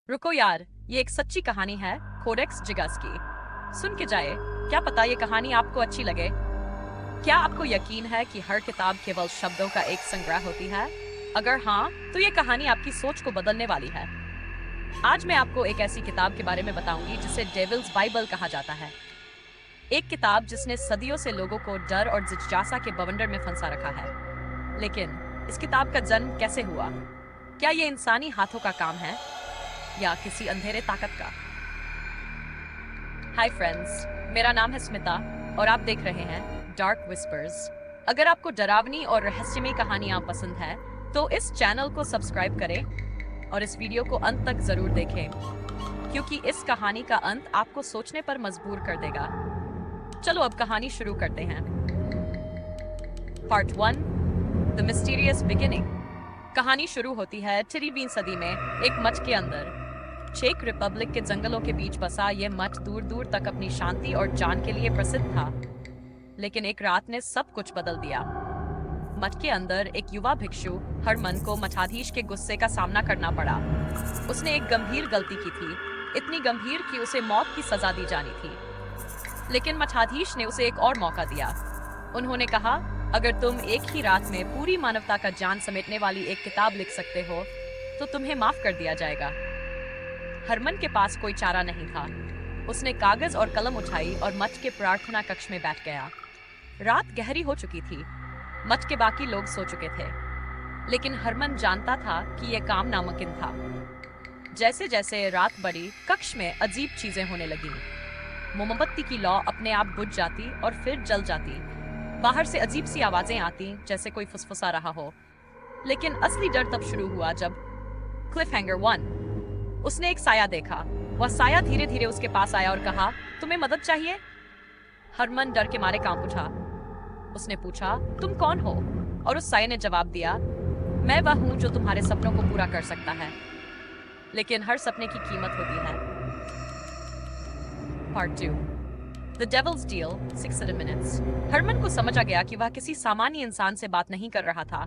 रुको यार, ये एक सच्ची कहानी है कोडेक्स जिगस की। सुन के जाए, क्या पता ये कहानी आपको अच्छी लगे। क्या आपको यकीन है कि हर किताब केवल शब्दों का एक संग्रह होती है? अगर हाँ, तो ये कहानी आपकी सोच को बदलने वाली है। आज मैं आपको एक ऐसी किताब के बारे में बताऊंगी जिसे डेविल्स बाइबल कहा जाता है। एक किताब जिसने सदियों से लोगों को डर और जिज्ञासा के बवंडर में फंसा रखा है। लेकिन इस किताब का जन्म कैसे हुआ? क्या ये इंसानी हाथों का काम है या किसी अंधेरे ताकत का? हाय फ्रेंड्स, मेरा नाम है स्मिता और आप देख रहे हैं डार्क विस्पर्स। अगर आपको डरावनी और रहस्यमयी कहानियां पसंद है तो इस चैनल को सब्सक्राइब करें और इस वीडियो को अंत तक जरूर देखें, क्योंकि इस कहानी का अंत आपको सोचने पर मजबूर कर देगा। चलो अब कहानी शुरू करते हैं। Part 1, the mysterious beginning. कहानी शुरू होती है 13वीं सदी में एक मठ के अंदर। चेक रिपब्लिक के जंगलों के बीच बसा यह मठ दूर दूर तक अपनी शांति और जान के लिए प्रसिद्ध था। लेकिन एक रात ने सब कुछ बदल दिया। मठ के अंदर एक युवा भिक्षु हरमन को मठाधीश के गुस्से का सामना करना पड़ा। उसने एक गंभीर गलती की थी, इतनी गंभीर कि उसे मौत की सजा दी जानी थी। लेकिन मठाधीश ने उसे एक और मौका दिया। उन्होंने कहा, अगर तुम एक ही रात में पूरी मानवता का जान समेटने वाली एक किताब लिख सकते हो तो तुम्हें माफ कर दिया जाएगा। हरमन के पास कोई चारा नहीं था। उसने कागज और कलम उठाई और मठ के प्रार्थना कक्ष में बैठ गया। रात गहरी हो चुकी थी। मठ के बाकी लोग सो चुके थे, लेकिन हरमन जानता था कि यह काम नामुमकिन था। जैसे जैसे रात बढ़ी, कक्ष में अजीब चीजें होने लगीं। मोमबत्ती की लौ अपने आप बुझ जाती और फिर जल जाती। बाहर से अजीब सी आवाजें आती, जैसे कोई फुसफुसा रहा हो। लेकिन असली डर तब शुरू हुआ जब क्लिफहैंगर 1, उसने एक साया देखा। वह साया धीरे धीरे उसके पास आया और कहा, तुम्हें मदद चाहिए? हरमन डर के मारे कांप उठा। उसने पूछा, तुम कौन हो? और उस साये ने जवाब दिया, मैं वह हूं जो तुम्हारे सपनों को पूरा कर सकता है, लेकिन हर सपने की कीमत होती है। Part 2, the devil's deal, 6 minutes. Herman को समझ आ गया कि वह किसी सामान्य इंसान से बात नहीं कर रहा था।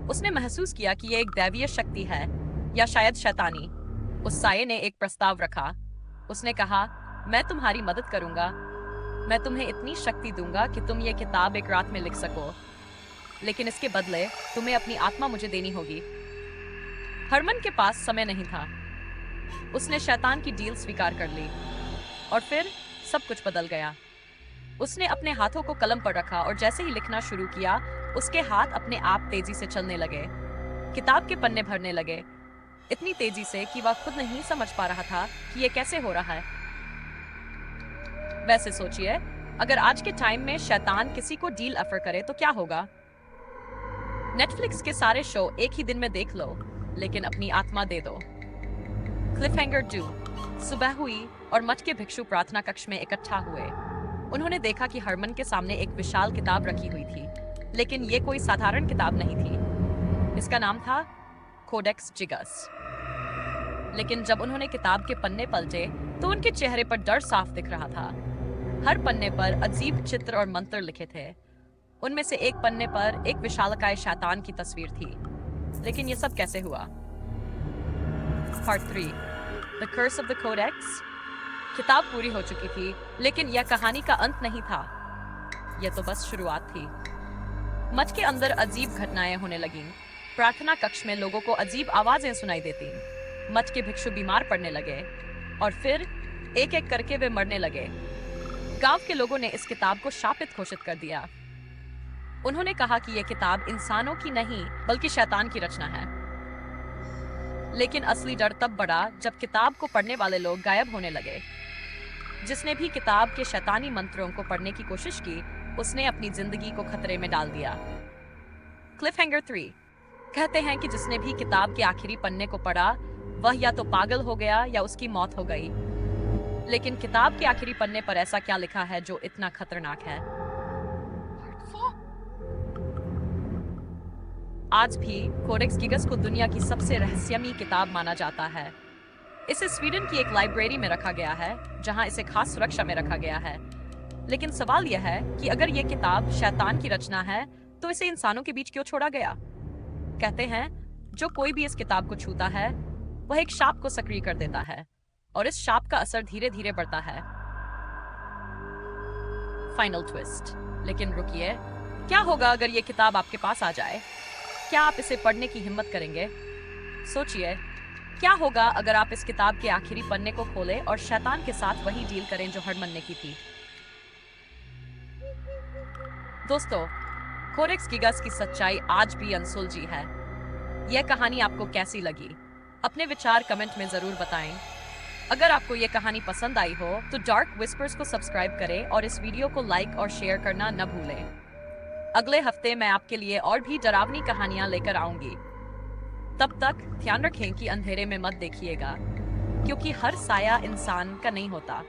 उसने महसूस किया कि यह एक दैवीय शक्ति है, या शायद शैतानी। उस साये ने एक प्रस्ताव रखा। उसने कहा, मैं तुम्हारी मदद करूंगा। मैं तुम्हें इतनी शक्ति दूंगा कि तुम ये किताब एक रात में लिख सको, लेकिन इसके बदले तुम्हें अपनी आत्मा मुझे देनी होगी। हरमन के पास समय नहीं था। उसने शैतान की डील स्वीकार कर ली और फिर सब कुछ बदल गया। उसने अपने हाथों को कलम पर रखा और जैसे ही लिखना शुरू किया, उसके हाथ अपने आप तेजी से चलने लगे। किताब के पन्ने भरने लगे, इतनी तेजी से कि वह खुद नहीं समझ पा रहा था कि यह कैसे हो रहा है। वैसे सोचिए, अगर आज के टाइम में शैतान किसी को डील ऑफर करे तो क्या होगा? नेटफ्लिक्स के सारे शो एक ही दिन में देख लो, लेकिन अपनी आत्मा दे दो। क्लिफहैंगर 2, सुबह हुई और मठ के भिक्षु प्रार्थना कक्ष में इकट्ठा हुए। उन्होंने देखा कि हरमन के सामने एक विशाल किताब रखी हुई थी, लेकिन ये कोई साधारण किताब नहीं थी। इसका नाम था कोडेक्स जिगस। लेकिन जब उन्होंने किताब के पन्ने पलटे तो उनके चेहरे पर डर साफ दिख रहा था। हर पन्ने पर अजीब चित्र और मंत्र लिखे थे। उनमें से एक पन्ने पर एक विशालकाय शैतान की तस्वीर थी। लेकिन यह सब कैसे हुआ? Part 3, the curse of the codex. किताब पूरी हो चुकी थी, लेकिन यह कहानी का अंत नहीं था। यह तो बस शुरुआत थी। मठ के अंदर अजीब घटनाएं होने लगीं। प्रार्थना कक्ष में लोगों को अजीब आवाजें सुनाई देती। मठ के भिक्षु बीमार पड़ने लगे और फिर एक एक करके वे मरने लगे। गांव के लोगों ने इस किताब को शापित घोषित कर दिया। उन्होंने कहा कि यह किताब इंसानों की नहीं बल्कि शैतान की रचना है। लेकिन असली डर तब बढ़ा जब किताब को पढ़ने वाले लोग गायब होने लगे। जिसने भी किताब के शैतानी मंत्रों को पढ़ने की कोशिश की, उसने अपनी जिंदगी को खतरे में डाल दिया। क्लिफहैंगर 3 कहते हैं कि जिसने भी किताब के आखिरी पन्ने को पढ़ा, वह या तो पागल हो गया या उसकी मौत हो गई। लेकिन किताब के आखिरी पन्ने पर ऐसा क्या लिखा है जो इतना खतरनाक है? आज भी कोडेक्स जिगस को दुनिया की सबसे रहस्यमयी किताब माना जाता है। इसे स्वीडन की एक लाइब्रेरी में रखा गया है, जहां इसे खास सुरक्षा में रखा गया है। लेकिन सवाल यह है कि अगर यह किताब शैतान की रचना है, तो इसे इंसानों के बीच क्यों छोड़ा गया? कहते हैं, जो कोई भी इस किताब को छूता है वह एक शाप को सक्रिय कर देता है और इस शाप का असर धीरे धीरे बढ़ता है। Final twist. लेकिन रुकिए, क्या होगा अगर ये किताब आपके पास आ जाए? क्या आप इसे पढ़ने की हिम्मत करेंगे? सोचिए, क्या होगा अगर आप इस किताब के आखिरी पन्ने को खोलें और शैतान के साथ वही डील करें जो हरमन ने की थी? दोस्तों, कोडेक्स गिगास की सच्चाई आज भी अनसुलझी है। यह कहानी आपको कैसी लगी? अपने विचार कमेंट में जरूर बताएं। अगर आपको यह कहानी पसंद आई हो तो डार्क विस्पर्स को सब्सक्राइब करें और इस वीडियो को लाइक और शेयर करना न भूलें। अगले हफ्ते मैं आपके लिए और भी डरावनी कहानियां लेकर आऊंगी। तब तक ध्यान रखें कि अंधेरे में मत देखिएगा, क्योंकि हर साया इंसान का नहीं होता।